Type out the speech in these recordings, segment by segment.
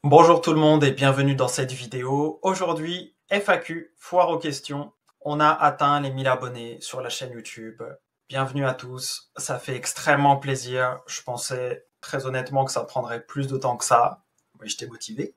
Bonjour tout le monde et bienvenue dans cette vidéo. Aujourd'hui, FAQ, foire aux questions. On a atteint les 1000 abonnés sur la chaîne YouTube. Bienvenue à tous, ça fait extrêmement plaisir. Je pensais très honnêtement que ça prendrait plus de temps que ça, mais j'étais motivé.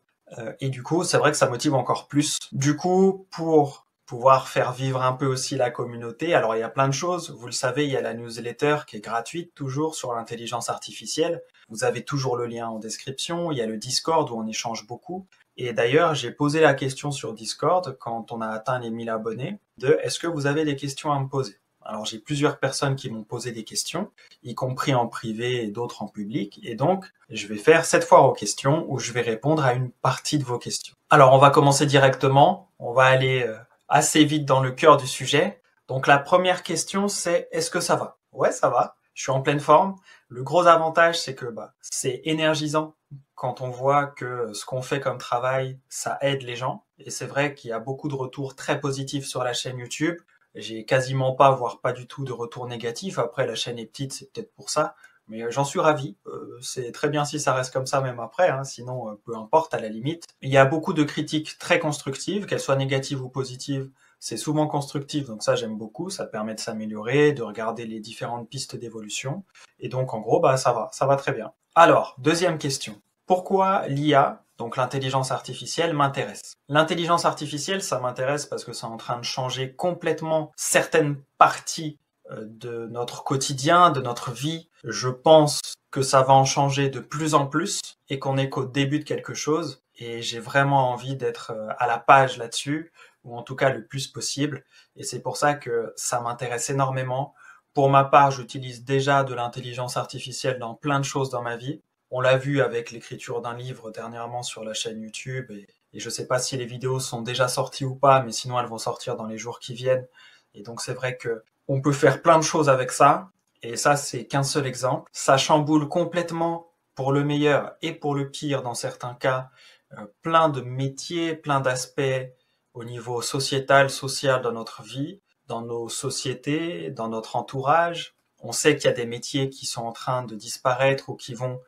Et du coup, c'est vrai que ça motive encore plus. Du coup, pour pouvoir faire vivre un peu aussi la communauté, alors il y a plein de choses. Vous le savez, il y a la newsletter qui est gratuite toujours sur l'intelligence artificielle. Vous avez toujours le lien en description. Il y a le Discord où on échange beaucoup. Et d'ailleurs, j'ai posé la question sur Discord quand on a atteint les 1000 abonnés de est-ce que vous avez des questions à me poser? Alors j'ai plusieurs personnes qui m'ont posé des questions, y compris en privé et d'autres en public. Et donc, je vais faire cette foire aux questions où je vais répondre à une partie de vos questions. Alors on va commencer directement. On va aller assez vite dans le cœur du sujet. Donc la première question c'est est-ce que ça va? Ouais, ça va. Je suis en pleine forme. Le gros avantage c'est que c'est énergisant quand on voit que ce qu'on fait comme travail, ça aide les gens. Et c'est vrai qu'il y a beaucoup de retours très positifs sur la chaîne YouTube. J'ai quasiment pas, voire pas du tout de retours négatifs. Après, la chaîne est petite, c'est peut-être pour ça. Mais j'en suis ravi. C'est très bien si ça reste comme ça même après. Hein. Sinon, peu importe à la limite. Il y a beaucoup de critiques très constructives, qu'elles soient négatives ou positives. C'est souvent constructif, donc ça j'aime beaucoup. Ça permet de s'améliorer, de regarder les différentes pistes d'évolution. Et donc en gros, ça va très bien. Alors, deuxième question. Pourquoi l'IA, donc l'intelligence artificielle, m'intéresse? L'intelligence artificielle, ça m'intéresse parce que c'est en train de changer complètement certaines parties de notre quotidien, de notre vie. Je pense que ça va en changer de plus en plus et qu'on est qu'au début de quelque chose. Et j'ai vraiment envie d'être à la page là-dessus, ou en tout cas le plus possible. Et c'est pour ça que ça m'intéresse énormément. Pour ma part, j'utilise déjà de l'intelligence artificielle dans plein de choses dans ma vie. On l'a vu avec l'écriture d'un livre dernièrement sur la chaîne YouTube et je sais pas si les vidéos sont déjà sorties ou pas, mais sinon elles vont sortir dans les jours qui viennent. Et donc c'est vrai que on peut faire plein de choses avec ça. Et ça, c'est qu'un seul exemple. Ça chamboule complètement pour le meilleur et pour le pire dans certains cas, plein de métiers, plein d'aspects au niveau sociétal, social dans notre vie, dans nos sociétés, dans notre entourage. On sait qu'il y a des métiers qui sont en train de disparaître ou qui vont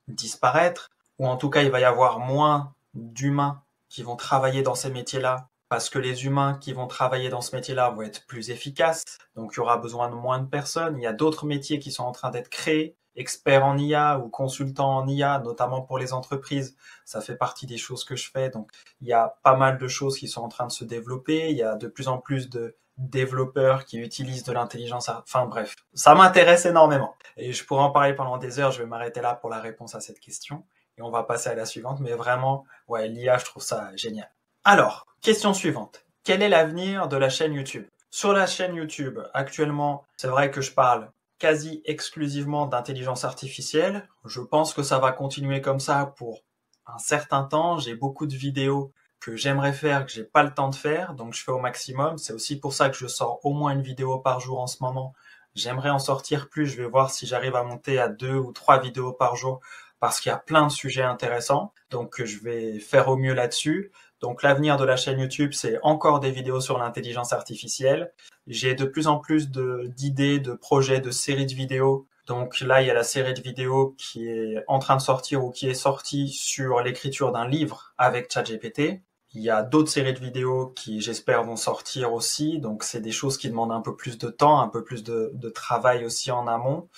disparaître, ou en tout cas il va y avoir moins d'humains qui vont travailler dans ces métiers-là, parce que les humains qui vont travailler dans ce métier-là vont être plus efficaces, donc il y aura besoin de moins de personnes. Il y a d'autres métiers qui sont en train d'être créés, experts en IA ou consultants en IA, notamment pour les entreprises. Ça fait partie des choses que je fais, donc il y a pas mal de choses qui sont en train de se développer. Il y a de plus en plus de développeurs qui utilisent de l'intelligence. Enfin bref, ça m'intéresse énormément. Et je pourrais en parler pendant des heures, je vais m'arrêter là pour la réponse à cette question. Et on va passer à la suivante, mais vraiment, ouais, l'IA, je trouve ça génial. Alors, question suivante. Quel est l'avenir de la chaîne YouTube? Sur la chaîne YouTube, actuellement, c'est vrai que je parle quasi exclusivement d'intelligence artificielle. Je pense que ça va continuer comme ça pour un certain temps. J'ai beaucoup de vidéos que j'aimerais faire, que j'ai pas le temps de faire, donc je fais au maximum. C'est aussi pour ça que je sors au moins une vidéo par jour en ce moment. J'aimerais en sortir plus, je vais voir si j'arrive à monter à 2 ou 3 vidéos par jour parce qu'il y a plein de sujets intéressants, donc je vais faire au mieux là-dessus. Donc l'avenir de la chaîne YouTube, c'est encore des vidéos sur l'intelligence artificielle. J'ai de plus en plus d'idées, de projets, de séries de vidéos. Donc là, il y a la série de vidéos qui est en train de sortir ou qui est sortie sur l'écriture d'un livre avec ChatGPT. Il y a d'autres séries de vidéos qui, j'espère, vont sortir aussi. Donc, c'est des choses qui demandent un peu plus de temps, un peu plus de travail aussi en amont.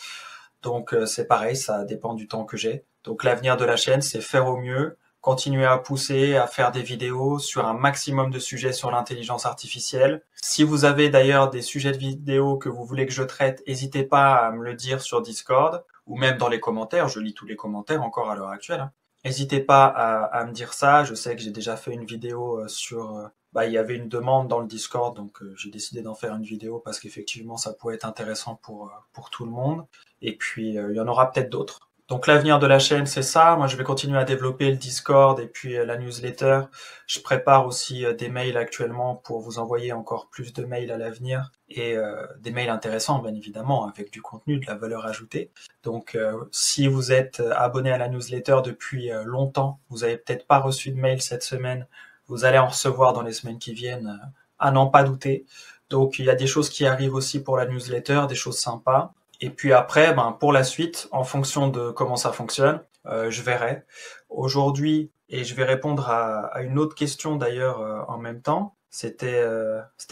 Donc, c'est pareil, ça dépend du temps que j'ai. Donc, l'avenir de la chaîne, c'est faire au mieux, continuer à pousser, à faire des vidéos sur un maximum de sujets sur l'intelligence artificielle. Si vous avez d'ailleurs des sujets de vidéos que vous voulez que je traite, n'hésitez pas à me le dire sur Discord ou même dans les commentaires. Je lis tous les commentaires encore à l'heure actuelle. Hein. N'hésitez pas à me dire ça. Je sais que j'ai déjà fait une vidéo sur... il y avait une demande dans le Discord, donc j'ai décidé d'en faire une vidéo parce qu'effectivement, ça pourrait être intéressant pour tout le monde. Et puis, il y en aura peut-être d'autres. Donc l'avenir de la chaîne, c'est ça. Moi, je vais continuer à développer le Discord et puis la newsletter. Je prépare aussi des mails actuellement pour vous envoyer encore plus de mails à l'avenir et des mails intéressants, bien évidemment, avec du contenu, de la valeur ajoutée. Donc, si vous êtes abonné à la newsletter depuis longtemps, vous avez peut-être pas reçu de mail cette semaine. Vous allez en recevoir dans les semaines qui viennent, à n'en pas douter. Donc, il y a des choses qui arrivent aussi pour la newsletter, des choses sympas. Et puis après, pour la suite, en fonction de comment ça fonctionne, je verrai. Aujourd'hui, Et je vais répondre à une autre question d'ailleurs en même temps. C'était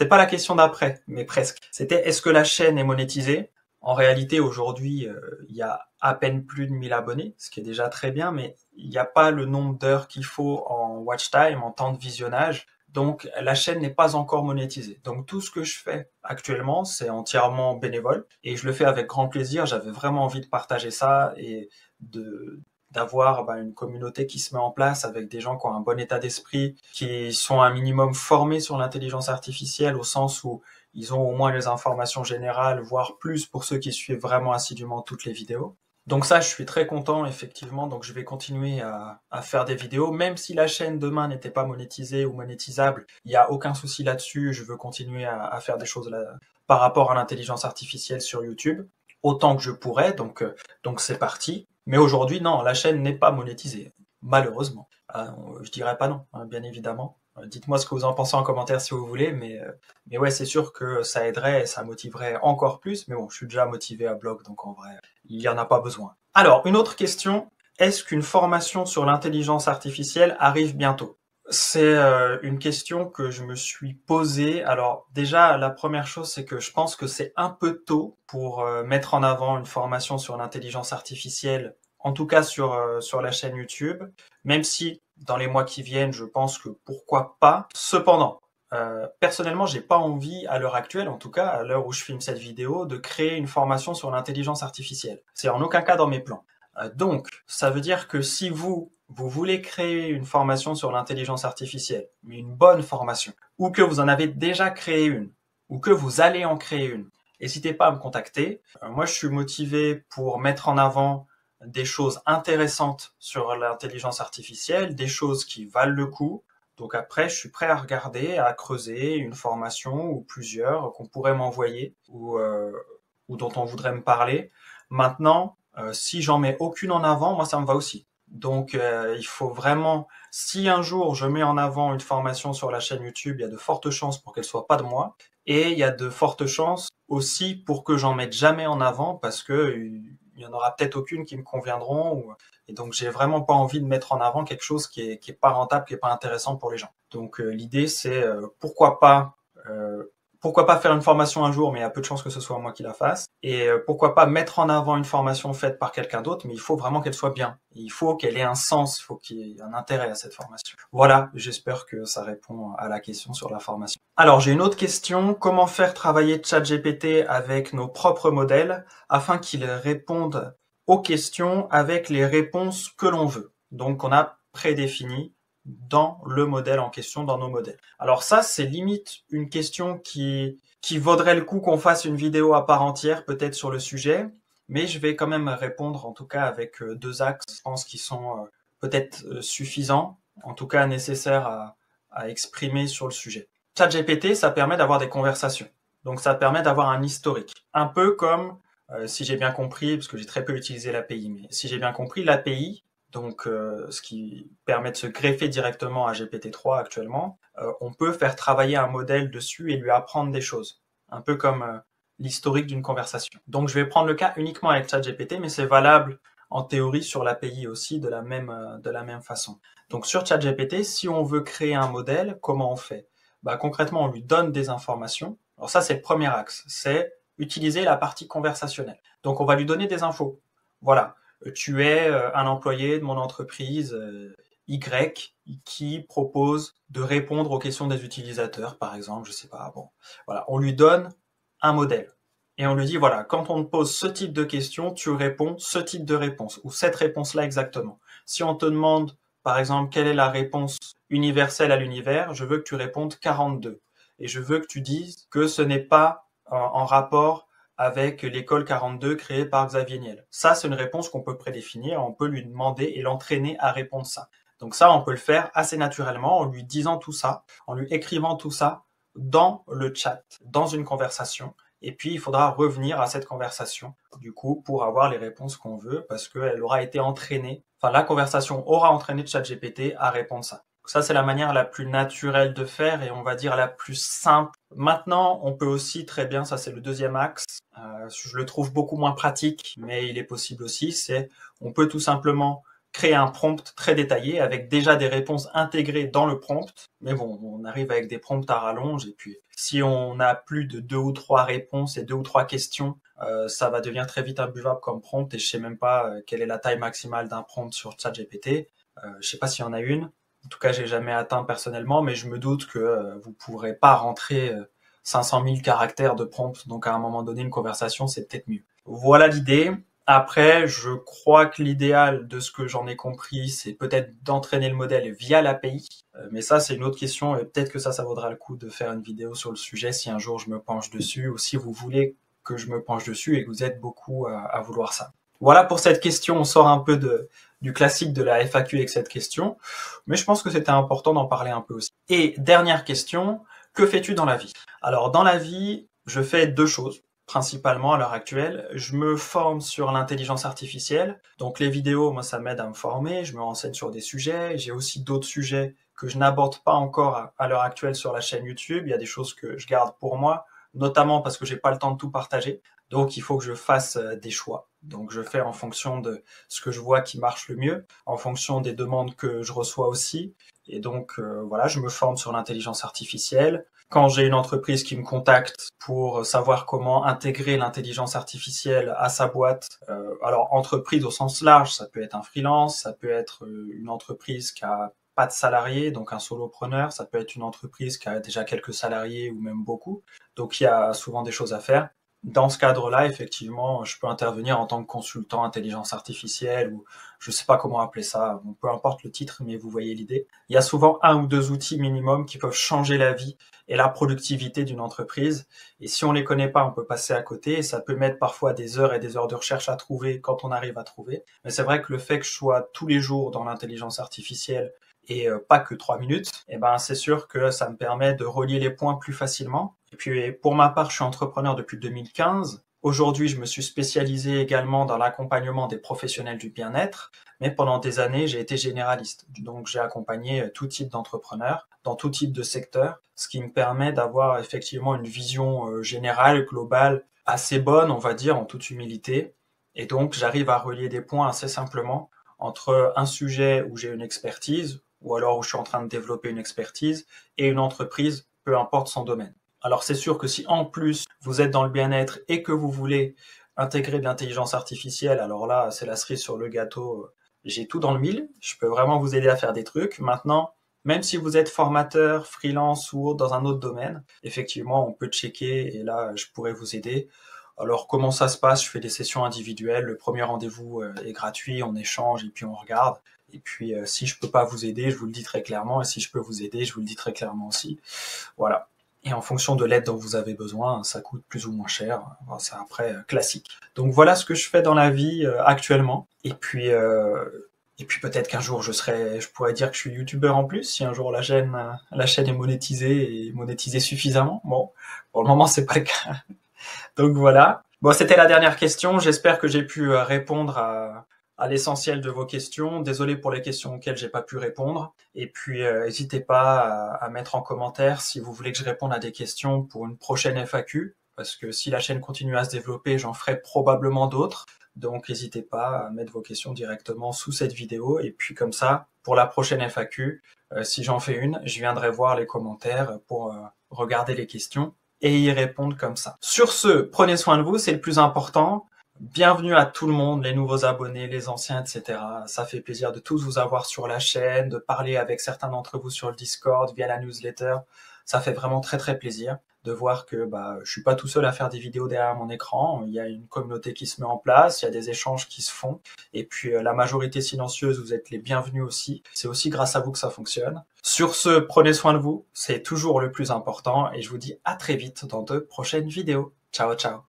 pas la question d'après, mais presque. C'était est-ce que la chaîne est monétisée? En réalité, aujourd'hui, il y a à peine plus de 1000 abonnés, ce qui est déjà très bien, mais il n'y a pas le nombre d'heures qu'il faut en watch time, en temps de visionnage. Donc, la chaîne n'est pas encore monétisée. Donc, tout ce que je fais actuellement, c'est entièrement bénévole et je le fais avec grand plaisir. J'avais vraiment envie de partager ça et de d'avoir une communauté qui se met en place avec des gens qui ont un bon état d'esprit, qui sont un minimum formés sur l'intelligence artificielle au sens où ils ont au moins les informations générales, voire plus pour ceux qui suivent vraiment assidûment toutes les vidéos. Donc ça, je suis très content, effectivement. Donc je vais continuer à faire des vidéos. Même si la chaîne demain n'était pas monétisée ou monétisable, il n'y a aucun souci là-dessus. Je veux continuer à faire des choses là, par rapport à l'intelligence artificielle sur YouTube, autant que je pourrais. Donc c'est parti. Mais aujourd'hui, non, la chaîne n'est pas monétisée, malheureusement. Je dirais pas non, bien évidemment. Dites-moi ce que vous en pensez en commentaire si vous voulez, mais ouais, c'est sûr que ça aiderait et ça motiverait encore plus. Mais bon, je suis déjà motivé à bloc, donc en vrai, il n'y en a pas besoin. Alors, une autre question. Est-ce qu'une formation sur l'intelligence artificielle arrive bientôt? C'est une question que je me suis posée. Alors déjà, la première chose, c'est que je pense que c'est un peu tôt pour mettre en avant une formation sur l'intelligence artificielle, en tout cas sur la chaîne YouTube, même si dans les mois qui viennent, je pense que pourquoi pas. Cependant, personnellement, j'ai pas envie, à l'heure actuelle, en tout cas, à l'heure où je filme cette vidéo, de créer une formation sur l'intelligence artificielle. C'est en aucun cas dans mes plans. Donc, ça veut dire que si vous voulez créer une formation sur l'intelligence artificielle, mais une bonne formation, ou que vous en avez déjà créé une, ou que vous allez en créer une, n'hésitez pas à me contacter. Moi, je suis motivé pour mettre en avant des choses intéressantes sur l'intelligence artificielle, des choses qui valent le coup. Donc après, je suis prêt à regarder, à creuser une formation ou plusieurs qu'on pourrait m'envoyer ou dont on voudrait me parler. Maintenant, si j'en mets aucune en avant, moi ça me va aussi. Donc il faut vraiment, si un jour je mets en avant une formation sur la chaîne YouTube, il y a de fortes chances pour qu'elle soit pas de moi, et il y a de fortes chances aussi pour que j'en mette jamais en avant parce que il y en aura peut-être aucune qui me conviendront, et donc j'ai vraiment pas envie de mettre en avant quelque chose qui est pas rentable, qui est pas intéressant pour les gens. Donc l'idée c'est pourquoi pas faire une formation un jour, mais il y a peu de chances que ce soit moi qui la fasse. Et pourquoi pas mettre en avant une formation faite par quelqu'un d'autre, mais il faut vraiment qu'elle soit bien. Il faut qu'elle ait un sens, il faut qu'il y ait un intérêt à cette formation. Voilà, j'espère que ça répond à la question sur la formation. Alors, j'ai une autre question. Comment faire travailler ChatGPT avec nos propres modèles afin qu'il réponde aux questions avec les réponses que l'on veut? Donc, on a prédéfini dans le modèle en question, dans nos modèles. Alors ça, c'est limite une question qui vaudrait le coup qu'on fasse une vidéo à part entière, peut-être sur le sujet, mais je vais quand même répondre, en tout cas avec deux axes, je pense, qui sont peut-être suffisants, en tout cas nécessaires à exprimer sur le sujet. ChatGPT, ça permet d'avoir des conversations. Donc ça permet d'avoir un historique. Un peu comme, si j'ai bien compris, parce que j'ai très peu utilisé l'API, mais si j'ai bien compris, l'API, donc ce qui permet de se greffer directement à GPT-3 actuellement, on peut faire travailler un modèle dessus et lui apprendre des choses, un peu comme l'historique d'une conversation. Donc je vais prendre le cas uniquement avec ChatGPT, mais c'est valable en théorie sur l'API aussi de la même façon. Donc sur ChatGPT, si on veut créer un modèle, comment on fait? Concrètement, on lui donne des informations. Alors ça, c'est le premier axe, c'est utiliser la partie conversationnelle. Donc on va lui donner des infos. Voilà. Tu es un employé de mon entreprise Y qui propose de répondre aux questions des utilisateurs, par exemple, je sais pas. Bon, voilà, on lui donne un modèle et on lui dit voilà, quand on te pose ce type de questions, tu réponds ce type de réponse ou cette réponse-là exactement. Si on te demande, par exemple, quelle est la réponse universelle à l'univers, je veux que tu répondes 42 et je veux que tu dises que ce n'est pas en rapport avec l'école 42 créée par Xavier Niel. Ça, c'est une réponse qu'on peut prédéfinir, on peut lui demander et l'entraîner à répondre ça. Donc ça, on peut le faire assez naturellement en lui disant tout ça, en lui écrivant tout ça dans le chat, dans une conversation. Et puis, il faudra revenir à cette conversation, du coup, pour avoir les réponses qu'on veut, parce qu'elle aura été entraînée, enfin, la conversation aura entraîné ChatGPT à répondre ça. Ça, c'est la manière la plus naturelle de faire et on va dire la plus simple. Maintenant, on peut aussi très bien, ça c'est le deuxième axe, je le trouve beaucoup moins pratique, mais il est possible aussi, c'est on peut tout simplement créer un prompt très détaillé avec déjà des réponses intégrées dans le prompt. Mais bon, on arrive avec des prompts à rallonge et puis si on a plus de 2 ou 3 réponses et 2 ou 3 questions, ça va devenir très vite imbuvable comme prompt et je sais même pas quelle est la taille maximale d'un prompt sur ChatGPT. Je sais pas s'il y en a une. En tout cas, j'ai jamais atteint personnellement, mais je me doute que vous pourrez pas rentrer 500 000 caractères de prompt. Donc à un moment donné, une conversation, c'est peut-être mieux. Voilà l'idée. Après, je crois que l'idéal de ce que j'en ai compris, c'est peut-être d'entraîner le modèle via l'API. Mais ça, c'est une autre question et peut-être que ça vaudra le coup de faire une vidéo sur le sujet si un jour je me penche dessus ou si vous voulez que je me penche dessus et que vous êtes beaucoup à vouloir ça. Voilà pour cette question. On sort un peu du classique de la FAQ avec cette question, mais je pense que c'était important d'en parler un peu aussi. Et dernière question, que fais-tu dans la vie? Alors, dans la vie, je fais 2 choses. Principalement à l'heure actuelle, je me forme sur l'intelligence artificielle. Donc les vidéos, moi, ça m'aide à me former. Je me renseigne sur des sujets. J'ai aussi d'autres sujets que je n'aborde pas encore à l'heure actuelle sur la chaîne YouTube. Il y a des choses que je garde pour moi, notamment parce que j'ai pas le temps de tout partager. Donc il faut que je fasse des choix. Donc je fais en fonction de ce que je vois qui marche le mieux, en fonction des demandes que je reçois aussi. Et donc voilà, je me forme sur l'intelligence artificielle. Quand j'ai une entreprise qui me contacte pour savoir comment intégrer l'intelligence artificielle à sa boîte, alors entreprise au sens large, ça peut être un freelance, ça peut être une entreprise qui a pas de salariés, donc un solopreneur, ça peut être une entreprise qui a déjà quelques salariés ou même beaucoup, donc il y a souvent des choses à faire. Dans ce cadre-là, effectivement, je peux intervenir en tant que consultant intelligence artificielle ou je sais pas comment appeler ça, bon, peu importe le titre, mais vous voyez l'idée. Il y a souvent 1 ou 2 outils minimum qui peuvent changer la vie et la productivité d'une entreprise. Et si on les connaît pas, on peut passer à côté et ça peut mettre parfois des heures et des heures de recherche à trouver quand on arrive à trouver. Mais c'est vrai que le fait que je sois tous les jours dans l'intelligence artificielle et pas que 3 minutes, eh ben c'est sûr que ça me permet de relier les points plus facilement. Et puis pour ma part, je suis entrepreneur depuis 2015. Aujourd'hui, je me suis spécialisé également dans l'accompagnement des professionnels du bien-être, mais pendant des années, j'ai été généraliste. Donc j'ai accompagné tout type d'entrepreneurs dans tout type de secteur, ce qui me permet d'avoir effectivement une vision générale, globale, assez bonne, on va dire, en toute humilité. Et donc j'arrive à relier des points assez simplement entre un sujet où j'ai une expertise, ou alors où je suis en train de développer une expertise, et une entreprise, peu importe son domaine. Alors c'est sûr que si en plus vous êtes dans le bien-être et que vous voulez intégrer de l'intelligence artificielle, alors là c'est la cerise sur le gâteau, j'ai tout dans le mille, je peux vraiment vous aider à faire des trucs. Maintenant, même si vous êtes formateur, freelance ou dans un autre domaine, effectivement on peut checker et là je pourrais vous aider. Alors comment ça se passe? Je fais des sessions individuelles, le premier rendez-vous est gratuit, on échange et puis on regarde. Et puis si je peux pas vous aider, je vous le dis très clairement, et si je peux vous aider, je vous le dis très clairement aussi. Voilà. Et en fonction de l'aide dont vous avez besoin, ça coûte plus ou moins cher. C'est après classique. Donc voilà ce que je fais dans la vie actuellement. Et puis peut-être qu'un jour je pourrais dire que je suis youtubeur en plus, si un jour la chaîne est monétisée et monétisée suffisamment. Bon, pour le moment c'est pas le cas. Donc voilà. Bon, c'était la dernière question. J'espère que j'ai pu répondre à l'essentiel de vos questions. Désolé pour les questions auxquelles j'ai pas pu répondre. Et puis, n'hésitez pas à mettre en commentaire si vous voulez que je réponde à des questions pour une prochaine FAQ. Parce que si la chaîne continue à se développer, j'en ferai probablement d'autres. Donc, n'hésitez pas à mettre vos questions directement sous cette vidéo. Et puis, comme ça, pour la prochaine FAQ, si j'en fais une, je viendrai voir les commentaires pour regarder les questions et y répondre comme ça. Sur ce, prenez soin de vous, c'est le plus important. Bienvenue à tout le monde, les nouveaux abonnés, les anciens, etc. Ça fait plaisir de tous vous avoir sur la chaîne, de parler avec certains d'entre vous sur le Discord, via la newsletter. Ça fait vraiment très très plaisir de voir que je suis pas tout seul à faire des vidéos derrière mon écran. Il y a une communauté qui se met en place, il y a des échanges qui se font. Et puis la majorité silencieuse, vous êtes les bienvenus aussi. C'est aussi grâce à vous que ça fonctionne. Sur ce, prenez soin de vous, c'est toujours le plus important. Et je vous dis à très vite dans de prochaines vidéos. Ciao, ciao.